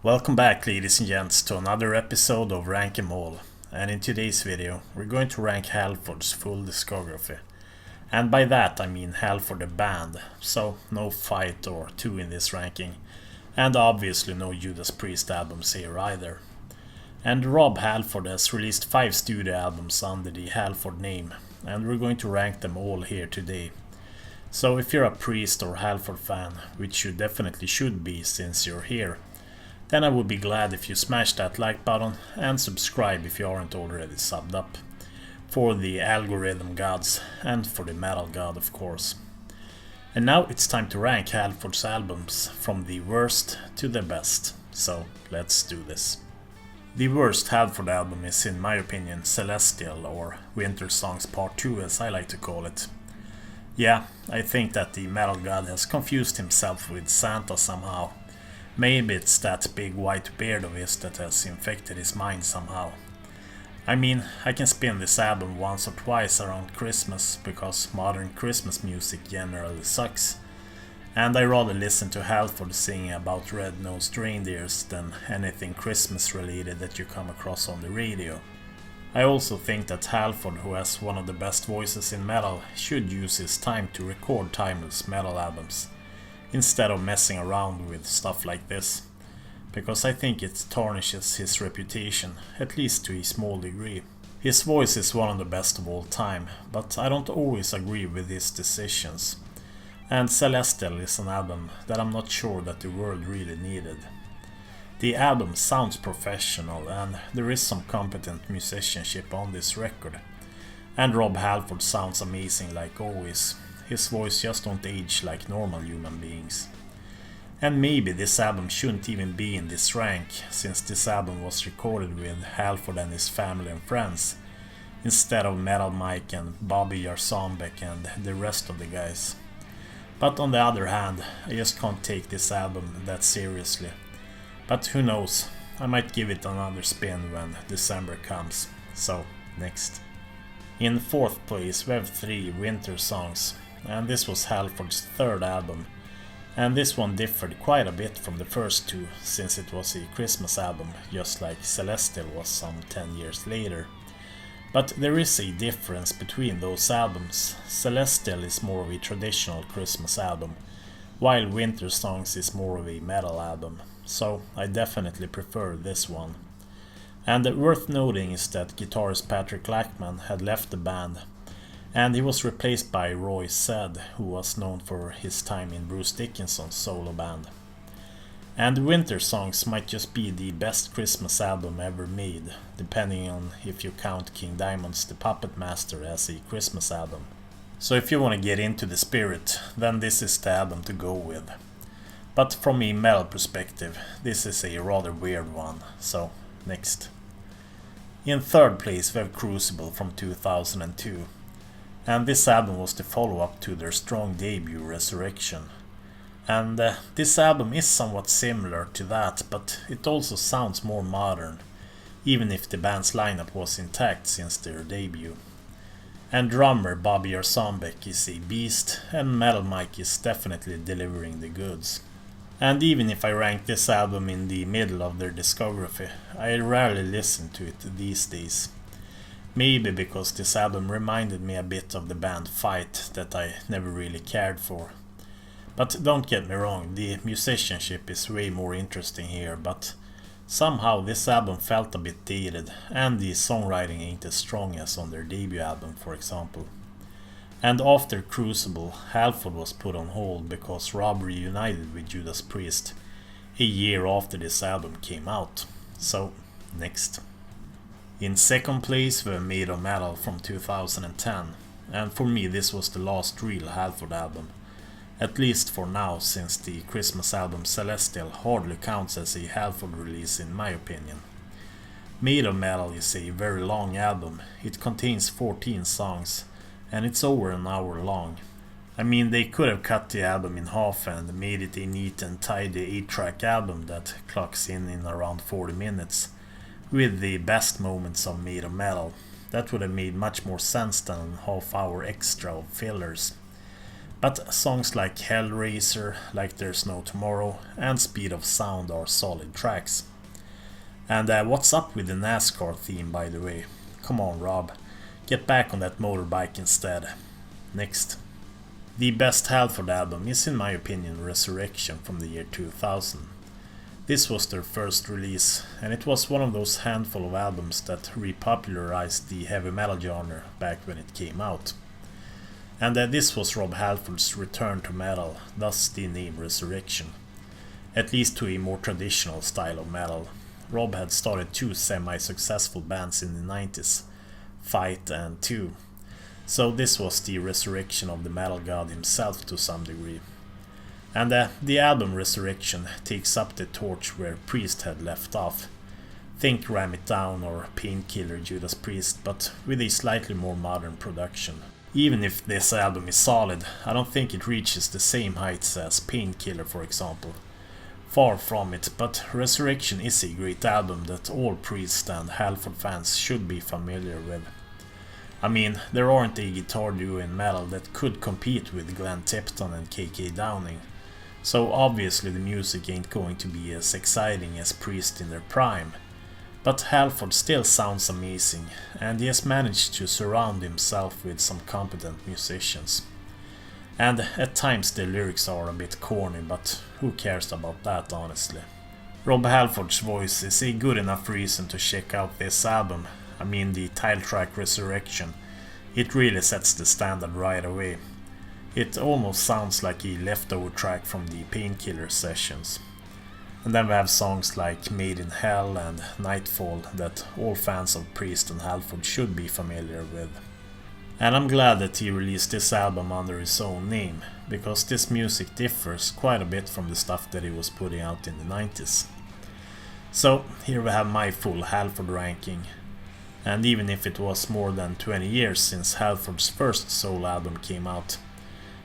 Welcome back, ladies and gents, to another episode of Rank 'em All, and in today's video we're going to rank Halford's full discography. And by that I mean Halford the band, so no Fight or 2 in this ranking, and obviously no Judas Priest albums here either. And Rob Halford has released 5 studio albums under the Halford name, and we're going to rank them all here today. So if you're a Priest or Halford fan, which you definitely should be since you're here, then I would be glad if you smash that like button and subscribe if you aren't already subbed up. For the algorithm gods and for the metal god, of course. And now it's time to rank Halford's albums from the worst to the best. So let's do this. The worst Halford album is, in my opinion, Celestial, or Winter Songs Part 2 as I like to call it. Yeah, I think that the metal god has confused himself with Santa somehow. Maybe it's that big white beard of his that has infected his mind somehow. I mean, I can spin this album once or twice around Christmas, because modern Christmas music generally sucks. And I rather listen to Halford singing about red-nosed reindeers than anything Christmas related that you come across on the radio. I also think that Halford, who has one of the best voices in metal, should use his time to record timeless metal albums, instead of messing around with stuff like this, because I think it tarnishes his reputation, at least to a small degree. His voice is one of the best of all time, but I don't always agree with his decisions, and Celestial is an album that I'm not sure that the world really needed. The album sounds professional, and there is some competent musicianship on this record, and Rob Halford sounds amazing like always. His voice just don't age like normal human beings. And maybe this album shouldn't even be in this rank, since this album was recorded with Halford and his family and friends, instead of Metal Mike and Bobby Jarzombek and the rest of the guys. But on the other hand, I just can't take this album that seriously. But who knows, I might give it another spin when December comes. So, next. In 4th place we have 3 Winter Songs, and this was Halford's 3rd album, and this one differed quite a bit from the first 2, since it was a Christmas album, just like Celestial was some 10 years later. But there is a difference between those albums. Celestial is more of a traditional Christmas album, while Winter Songs is more of a metal album, so I definitely prefer this one. And worth noting is that guitarist Lachman had left the band, and he was replaced by Roy Zed, who was known for his time in Bruce Dickinson's solo band. And Winter Songs might just be the best Christmas album ever made, depending on if you count King Diamond's The Puppet Master as a Christmas album. So if you want to get into the spirit, then this is the album to go with. But from a metal perspective, this is a rather weird one, so next. In 3rd place we have Crucible from 2002. And this album was the follow-up to their strong debut Resurrection. And this album is somewhat similar to that, but it also sounds more modern, even if the band's lineup was intact since their debut. And drummer Bobby Jarzombek is a beast, and Metal Mike is definitely delivering the goods. And even if I rank this album in the middle of their discography, I rarely listen to it these days. Maybe because this album reminded me a bit of the band Fight that I never really cared for. But don't get me wrong, the musicianship is way more interesting here, but somehow this album felt a bit dated, and the songwriting ain't as strong as on their debut album, for example. And after Crucible, Halford was put on hold because Rob reunited with Judas Priest a year after this album came out. So, next. In 2nd place we have Made of Metal from 2010, and for me this was the last real Halford album, at least for now, since the Christmas album Celestial hardly counts as a Halford release in my opinion. Made of Metal is a very long album, it contains 14 songs, and it's over an hour long. I mean, they could have cut the album in half and made it a neat and tidy 8-track album that clocks in around 40 minutes, with the best moments of Made of Metal. That would have made much more sense than a half hour extra of fillers. But songs like Hellraiser, Like There's No Tomorrow, and Speed of Sound are solid tracks. And what's up with the NASCAR theme, by the way? Come on, Rob, get back on that motorbike instead. Next. The best Halford album is, in my opinion, Resurrection from the year 2000. This was their first release, and it was one of those handful of albums that repopularized the heavy metal genre back when it came out. And this was Rob Halford's return to metal, thus the name Resurrection. At least to a more traditional style of metal. Rob had started 2 semi-successful bands in the 90s, Fight and 2. So this was the resurrection of the metal god himself to some degree. And the album Resurrection takes up the torch where Priest had left off. Think Ram It Down or Painkiller Judas Priest, but with a slightly more modern production. Even if this album is solid, I don't think it reaches the same heights as Painkiller, for example. Far from it, but Resurrection is a great album that all Priest and Halford fans should be familiar with. I mean, there aren't a guitar duo in metal that could compete with Glenn Tipton and KK Downing, so obviously the music ain't going to be as exciting as Priest in their prime. But Halford still sounds amazing, and he has managed to surround himself with some competent musicians. And at times the lyrics are a bit corny, but who cares about that, honestly. Rob Halford's voice is a good enough reason to check out this album. I mean, the title track Resurrection, it really sets the standard right away. It almost sounds like a leftover track from the Painkiller sessions. And then we have songs like Made in Hell and Nightfall that all fans of Priest and Halford should be familiar with. And I'm glad that he released this album under his own name, because this music differs quite a bit from the stuff that he was putting out in the 90s. So here we have my full Halford ranking. And even if it was more than 20 years since Halford's first solo album came out,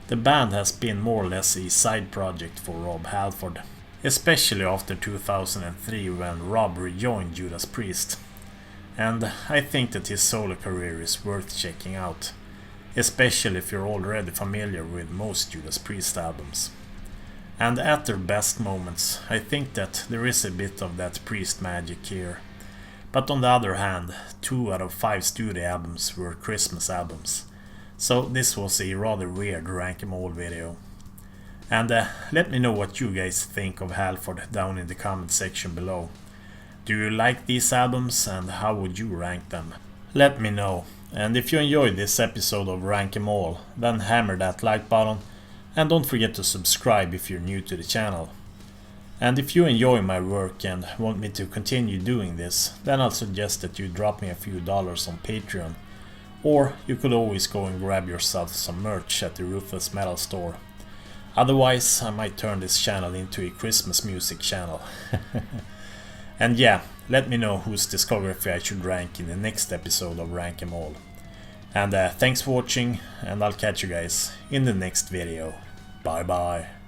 the band has been more or less a side project for Rob Halford. Especially after 2003 when Rob rejoined Judas Priest. And I think that his solo career is worth checking out, especially if you're already familiar with most Judas Priest albums. And at their best moments, I think that there is a bit of that Priest magic here. But on the other hand, 2 out of 5 studio albums were Christmas albums, so this was a rather weird rank 'em all video. And let me know what you guys think of Halford down in the comment section below. Do you like these albums and how would you rank them? Let me know. And if you enjoyed this episode of Rank 'em All, then hammer that like button and don't forget to subscribe if you're new to the channel. And if you enjoy my work and want me to continue doing this, then I'll suggest that you drop me a few dollars on Patreon. Or you could always go and grab yourself some merch at the Ruthless metal store. Otherwise, I might turn this channel into a Christmas music channel. And yeah, let me know whose discography I should rank in the next episode of Rank 'em All. And thanks for watching, and I'll catch you guys in the next video. Bye bye.